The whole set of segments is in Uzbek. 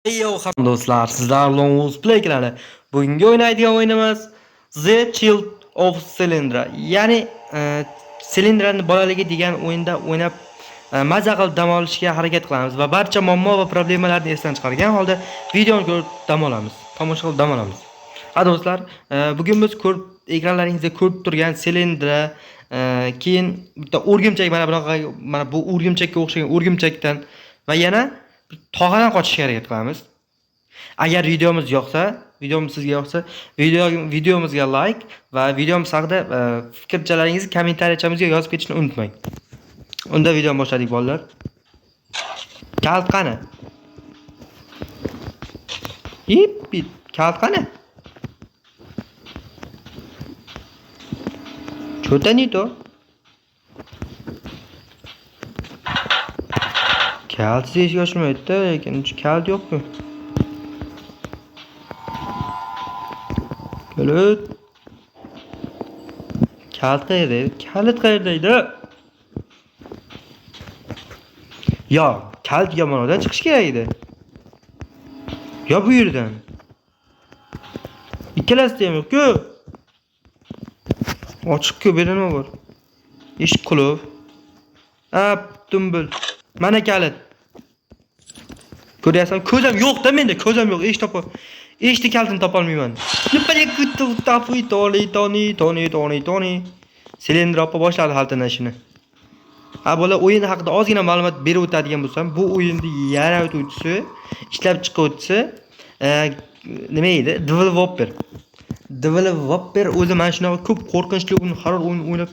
Yo do'stlar, sizlar bilan o'z play qiladi. Bugungi o'ynaydigan o'yinimiz The Child of Cylindra. Ya'ni Cylindrani bolaligi degan o'yinda o'ynab maza qilib dam olishga harakat qilamiz va barcha muammo va problemalarni esdan chiqargan holda videoni ko'rib dam olamiz. Tomosha qilib dam olamiz. Ha do'stlar, bugun biz ko'rib ekranlaringizda ko'rib turgan Cylindra, keyin bitta o'rgimchak, mana bu o'rgimchakka o'xshagan o'rgimchakdan va yana tog'adan qochishga harakat qilamiz. Agar videomiz yoqsa, videomizga like va videomiz haqida fikrchalaringizni kommentariyamizga yozib ketishni unutmang. Unda videoni boshladik bolalar. Kalt qani? Kalt qani? Chota ni to? Kalt eshik ochmaydi-da, lekin kalt yo'qmi? Kalit. Kalt qayerda? Kalit qayerda edi? Yo, kalt yomondan chiqish kerak edi. Yo bu yerdan. Ikkalasida ham yo'q-ku. Ochiq-ku, bu yerda nima bor? Eshik qulf. Dumbil. Mana kalit. Ko'ryapsan, ko'zim yo'q-da menda, ko'zim yo'q. Eshikni kalitini topa olmayman. Toni. Silindra opa boshladi haltinashini. Bola o'yin haqida ozgina ma'lumot berib o'tadigan bo'lsam, bu o'yinni yaratuvchisi, ishlab chiquvchisi nima edi? Developer o'zi mana shunaqa ko'p qo'rqinchli o'yin, horror o'yin o'ynab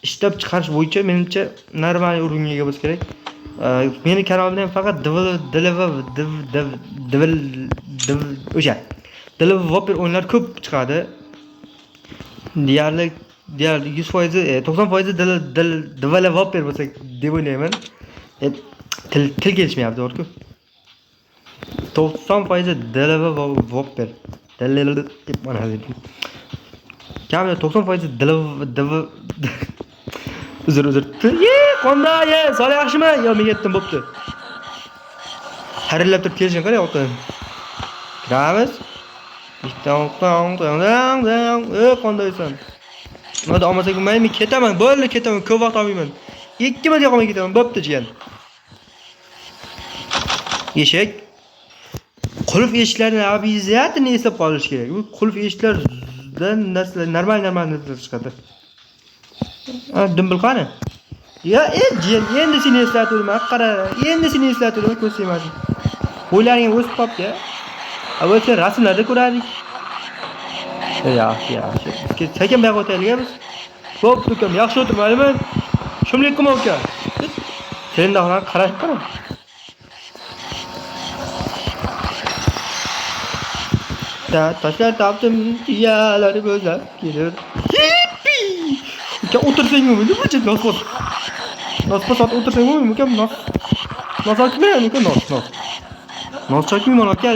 ishlab chiqarish bo'yicha menimcha normal o'ringa ega bo'lsa kerak. Meni kanalimda ham faqat developer o'yinlar ko'p chiqadi. Deyarli 100%, 90% developer bo'lsa deb o'ylayman. Til kelishmayapti, to'g'ri-ku. 90% developer. Mana deb. Kamida 90% Uzr. Qanday? Sal yaxshimi? Yo, men ketdim, bo'pti. Harillab turib kelishim qara yo'qdan. Kiramiz. Qandaysan? Nima olmasak bo'lmaymi? Ketaman, bo'ldi, ketaman. Ko'p vaqt olmayman. 2 minut yo'qman ketaman. Bo'pti, jiyan. Eshik. Qulf eshiklarning abiziyatini eslab qolish kerak. Bu qulf eshiklardan narsalar normal narsalar chiqadi. Dumbil qani? Ya, jiyan, endi seni eslatuvdim, qara. Endi seni eslatuvdim, ko'rsaymadim. Bo'ylaring o'sib qopti. Avvalcha rasmlarda ko'rardik. Yaxshi. Sekin bayq o'taylik biz. Xo'p, ukam, yaxshi o'tirmaydimi? Shumlik qilma uka. Sen da qarab qara. Taşlar taptım, diyaları gözler gelir. Yippi! Uka, o'tirsang bo'lmaydi, bu chet nos. Nos o'tirsang bo'lmaydi, ukam, nos. Nos olmayman, ukam, nos. Nos chakmayman, aka.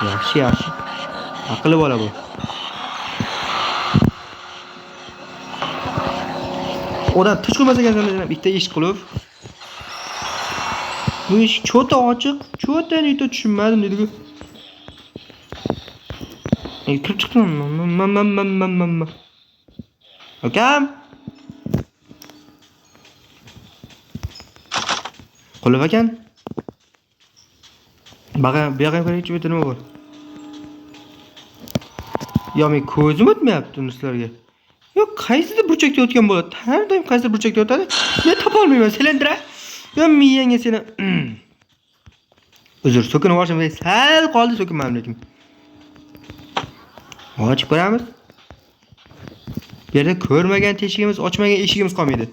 Yaxshi. Aqli bola bu. Odam tish qo'ymas ekan, bitta ish qilib. Bu ish chota ochiq, chota nito tushunmadim dedi-ku. Kirib chiqdim. Akam. Qulf ekan. Bu yoqqa qaraychi, bu yerda nima bor? Yo, men ko'zim o'tmayapti sizlarga. Yo'q, qaysidir burchakda o'tgan bo'ladi. Har doim qaysidir burchakda o'tadi. Men topa olmayman, Silindra. Yo, miyangga seni. Uzr, so'kinib olishim kerak. Sal qoldi so'kinmadim lekin. Ochib ko'ramiz. Bu yerda ko'rmagan teshigimiz, ochmagan eshigimiz qolmaydi.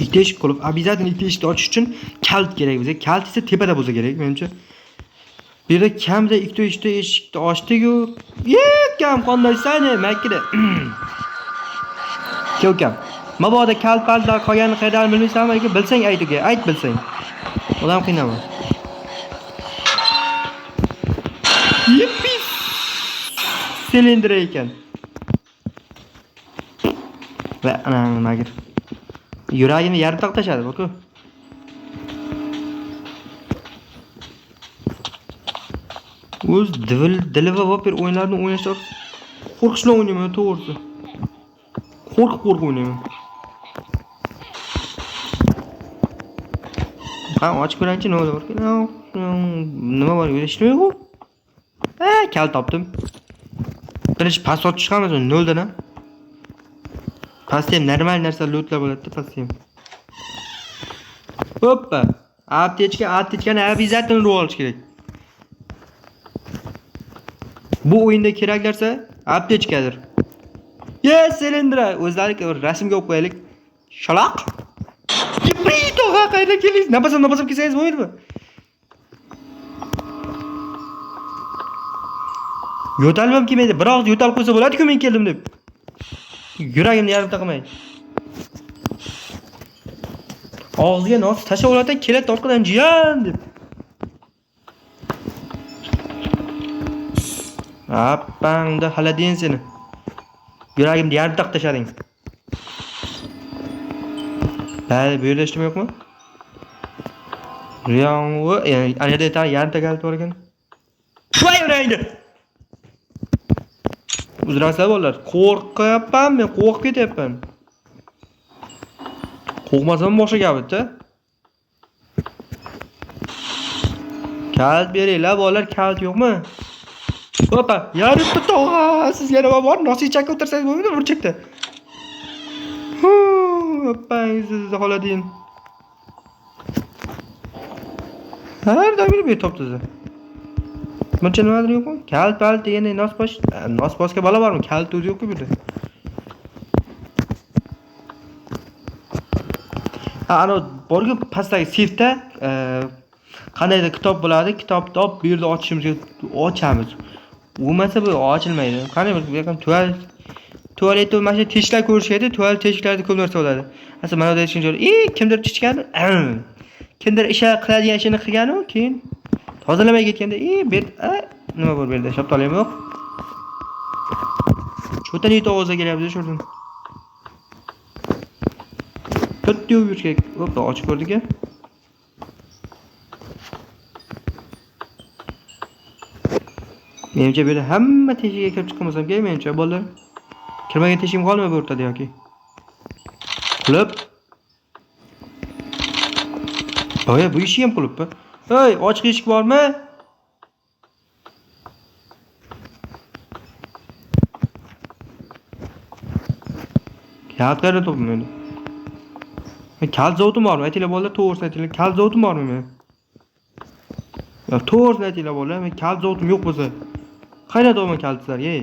Ikkita eshik qilib, обязательно ikkita eshikni ochish uchun kalt kerak bizga. Kalt esa tepada bo'lsa kerak, menimcha. Bu yerda kamida ikkita eshikni ochdik-ku. Yekam qandaysan, makkada. Ukam, mabodo kalt palda qolganini qayerdan bilmaysanmi? Lekin bilsang ayt uka, ayt bilsang. Odam qiynama. Yippi! Silindra ekan. Va ana nima gir. Yuragini yarim taqtashadi bu-ku. O'z dili va vapir o'yinlarini o'ynashda qo'rqishdan o'ynayman, to'g'risi. Qo'rqib o'ynayman. Qani ochib ko'raychi, nima bo'lar ekan? Nima bor, yurishmaymi? Kal topdim. Birinchi pas otish chiqamiz, 0 dan. Pastda ham normal narsa lootlar bo'ladi, pastda ham. Hoppa. Aptechkani обязательно urib olish kerak. Bu o'yinda kerak narsa aptechkadir. Yes, silindra. O'zlari rasmga olib qo'yaylik. Shaloq. To'g'a qayerga keldingiz? Nafasam kelsangiz bo'lmaydimi? Yo'talmam kelmaydi. Biroq yo'tal qo'ysa bo'ladi-ku men keldim deb. Yuragimni yarim taqmay. Og'ziga nos tashlab oladi, keladi orqadan jiyan deb. Appangda haladiyin seni. Yuragimni yarim taq tashlading. Bari bu yerda ishlama yo'qmi? Riyongu, ya'ni ana yerda yarim taq olib borgan. Voy yuragingni. Uzrasizlar bolalar, qo'rqyapman men, qo'rqib ketyapman. Qo'rqmasam boshqa gapda. Kalt beringlar bolalar, kalt yo'qmi? Hoppa, yarim to'g'a, siz yana bor, nosiychakka o'tirsangiz bo'lmaydi burchakda. Hoppangizda holadin. Har doim bir topdiz. Buncha nimadir yo'qmi? Kalt deganda nosboshga bola bormi? Kalt o'zi yo'q-ku bu yerda. Ana borgu pastdagi sifda qandaydir kitob bo'ladi, kitobni olib bu yerda ochishimizga ochamiz. Bo'lmasa bu ochilmaydi. Qanday bir yaqin tualetda mana shu teshiklar ko'rishadi, tualet teshiklarida ko'p narsa bo'ladi. Asal mana bunday tushuncha, kimdir chichgan, kimdir ish qiladigan ishini qilgan-u, keyin tozalamay ketganda, bet nima bor bu yerda? Shaptali ham yo'q. Cho'tan yetib o'ziga kelyapti shundan. Bitta yurish kerak. Hoppa, ochib ko'rdik-a. Menimcha bu yerda hamma teshikga kirib chiqmasam kerak, menimcha bolalar. Kirmagan teshigim qolmay bu o'rtada yoki. Qulib. Oya, bu ishi ham qulibmi? Hey, ochiq eshik bormi? Kalitlarni topmaydi. Kalt zavodim bormi? Aytinglar bolalar, to'g'risini aytinglar. Kalt zavodim bormi men? Ya to'g'risini aytinglar bolalar, men kalt zavodim yo'q bo'lsa. Qayerda o'man kaltlar, ey?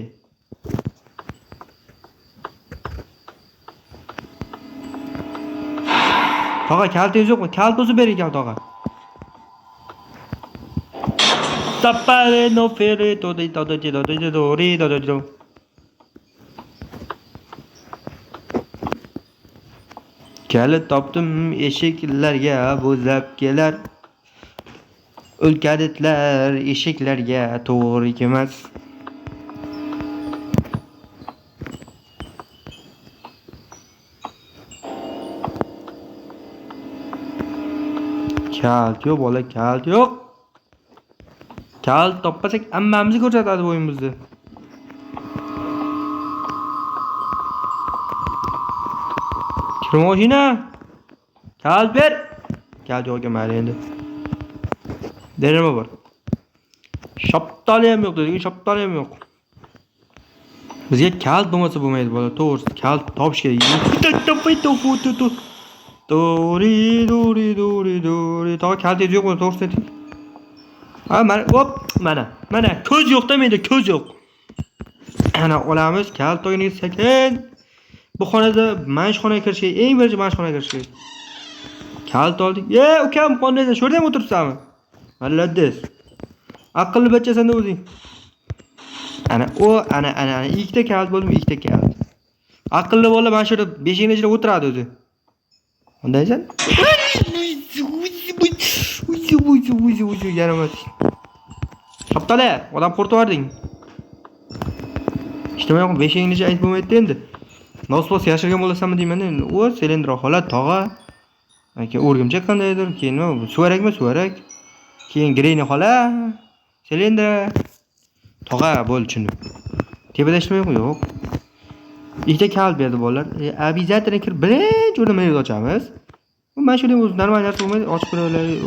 Tog'a kaltingiz yo'qmi? Kalt o'zi bering kal tog'a. Tappare no fere todo. Kalit topdim eshiklarga bo'zlab kelar. O'lkaditlar eshiklarga to'g'ri emas. Kalt yo'q bola, kalt yo'q. Kalt topmasak hammamizni ko'rsatadi bu o'yinimizni. Kirmoshina. Kalt ber. Kalt yo'q mayli endi. Derima bor. Shaptali ham yo'q dedi, shaptali ham yo'q. Bizga kalt bo'lmasa bo'lmaydi bola, to'g'risi. Kalt topish kerak. Dori. Tog'a kaltingiz yo'qmi? To'g'risini ayting. Mana ko'z yo'qda menda, ko'z yo'q. Ana olamiz kalt o'yiniga sekin. Bu xonada mashxonaga kirishga, eng birinchi mashxonaga kirishga. Kalt oldik. Ukam qondaysan, shu yerda ham o'tiribsanmi? Malladdes. Aqlli bachchasan o'zing. Ana ikkita kalt bo'ldim, ikkita kalt. Aqlli bola mana shu yerda beshikning ichida o'tiradi o'zi. Qandaysan? Uy, yaramas. Shaptala, odam qo'rqitib yubording. Ishtimay beshigingni aytib bo'lmaydi endi. Nosbos yashirgan bo'lasanmi deyman. O, silindra xola tog'a. Keyin o'rgimchak qandaydir, keyin suvarakmi suvarak. Keyin greyni xola. Silindra tog'a bo'l tushundim. Tepada ishlaymi yo'q. Ikkita kal berdi bolalar. Обязательно kirib birinchi o'rnimizni ochamiz. Men shunday o'zi normal narsa bo'lmaydi,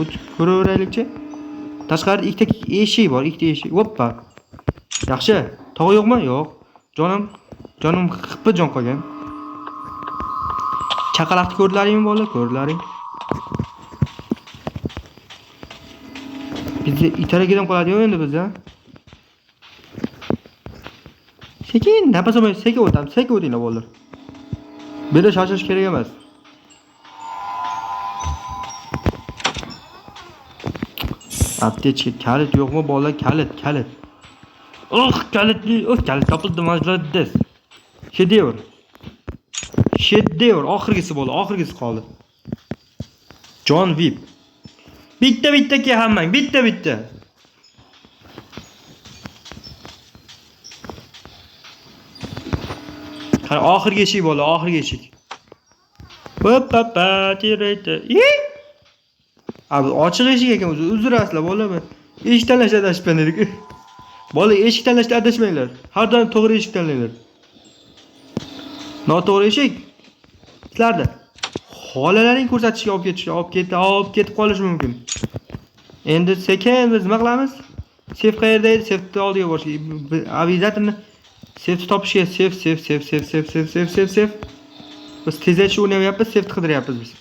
ochib ko'raveraylikchi. Tashqarida ikkita eshik bor, ikkita eshik. Hoppa. Yaxshi. Tog'a yo'qmi? Yo'q. Jonim qippi jon qolgan. Chaqaloqni ko'rdilaringmi bolalar? Ko'rdilaring. Bizga itaragidan qoladi-yu endi bizda. Sekin, nafas olmay sekin o'tamiz, sekin o'tinglar bolalar. Bu yerda shoshilish kerak emas. Aptechka kalit yo'qmi bolalar? Kalit. Kalit topildi majlis. Shedevr, oxirgisi bo'ldi, oxirgisi qoldi. John Vip. Bitta ke hammang, bitta. Qara oxirgi eshik bo'ldi, oxirgi eshik. Hoppa, tirayta. Abi ochiq eshik ekan o'zi, uzrasizlar bolalar. Eshik tanlashda adashibman dedik. Bola eshik tanlashda adashmanglar. Har doim to'g'ri eshik tanlanglar. Noto'g'ri eshik sizlarda xolalaring ko'rsatishga olib ketib qolish mumkin. Endi sekin biz nima qilamiz? Sef qayerda edi? Sefni oldiga borishga. Обязательно sefni topishga sef. Biz tezlash o'ynayapmiz, sefni qidiryapmiz biz.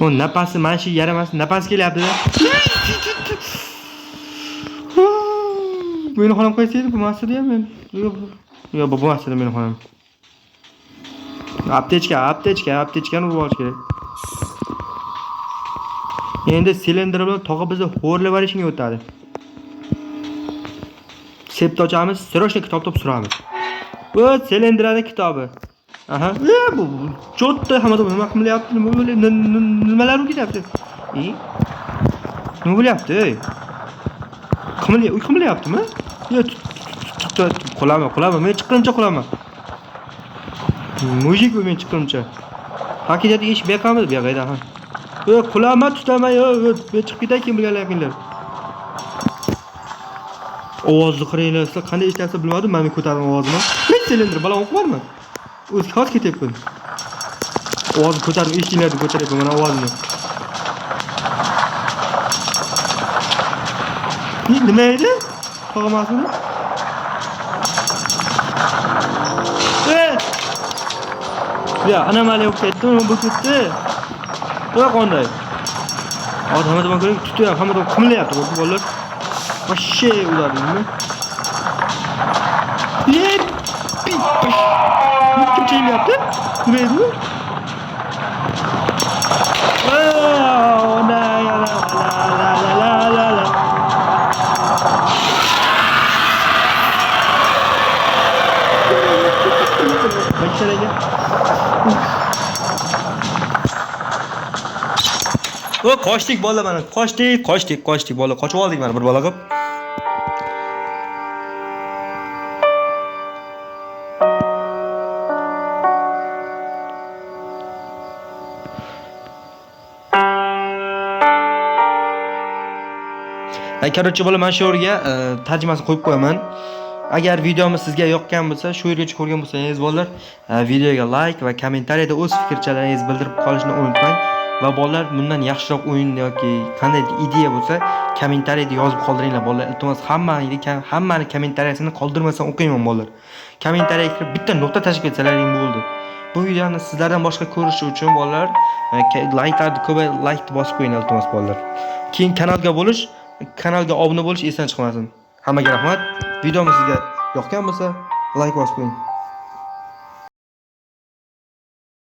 O nafasi mana shu yaramas, nafas kelyapti-da. Meni xolam qaysaydi? Bu masada ham men. Yo'q, bu masada meni xolam. Aptechkani borish kerak. Endi silindr bilan tog'a bizni xo'rlab olishga o'tadi. Sepni ochamiz, srochni kitob suramiz. Bu silindraning kitobi. Aha, bu cho'tta hamma nima qilyapti? Nimalar o'qilyapti? Nima bo'lyapti? Qilyaptimi? Yo, qulaman, men chiqqimcha qulaman. Mujik bu men chiqqimcha. Haqiqatda ish beqamidi bu yerda, ha. Yo, qulaman, tutaman, yo, men chiqib ketay kim bilganlar. Ovozni qaranglar, sizlar qanday eshitasiz bilmadim, men ko'tardim ovozimni. Men silindr balan o'qmarmi? O'zi hozir ketyapman. Ovozni ko'tarib eshiklarni ko'taryapman mana ovozini. Nima edi? Tog'amasini? Ya, anomaliya bo'lib ketdi, bu ketdi. To'g'ri qanday? Hamma nima kerak? Tutyapti, hamma qimlayapti bu bolalar. Вообще ularni. Kim chaylayapti? Nima edi bu? La. Başarıya. O qochdik bola mana. Qochdik bola. Qochib oldik mana bir bola qilib. Короче, bola mana shu yerga tarjimasini qo'yib qo'yaman. Agar videomiz sizga yoqqan bo'lsa, shu yergacha ko'rgan bo'lsangiz bolalar, videoga like va kommentariyada o'z fikrchalaringizni bildirib qolishni unutmang. Va bolalar bundan yaxshiroq o'yin yoki qanday ideya bo'lsa, kommentariyada yozib qoldiringlar bolalar. Iltimos hammani kommentariyasini qoldirmasdan o'qiyman bolalar. Kommentariyaga kirib bitta nuqta tashkil etsalaring bo'ldi. Bu videoni sizlardan boshqa ko'rish uchun bolalar like'larni ko'paytirib like bosib qo'ying iltimos bolalar. Keyin kanalga obuna bo'lish esdan chiqmasin. Hammaga rahmat. Videomiz sizga yoqqan bo'lsa, like bosib qo'ying.